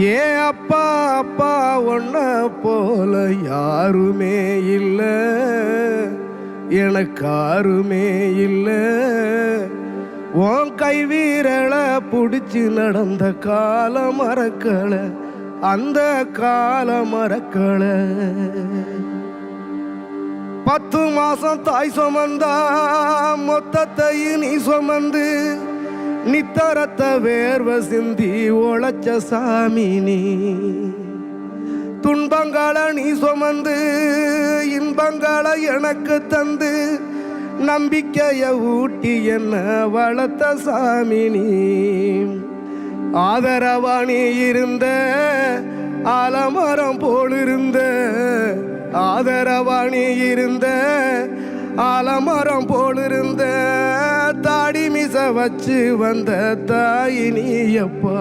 ஏ அப்பா அப்பா ஒன்ன போல யாருமே இல்லை, எனக்காருமே இல்லை. உன் கை வீரலை பிடிச்சி நடந்த கால மறக்கலை, அந்த கால மறக்கலை. 10 மாசம் தாய் சுமந்தா மொத்தத்தையும் நீ சுமந்து நித்தரத்த வேர்வை சிந்தி உழைச்ச சாமி நீ. துன்பங்களை நீ சுமந்து இன்பங்களை எனக்கு தந்து நம்பிக்கைய ஊட்டி என்ன வளர்த்த சாமி நீ. ஆதரவா நீ இருந்த ஆலமரம் போலிருந்த, ஆதரவா நீ இருந்த ஆலமரம் போலிருந்த, தாடி மிச வச்சு வந்த தாய் நீ அப்பா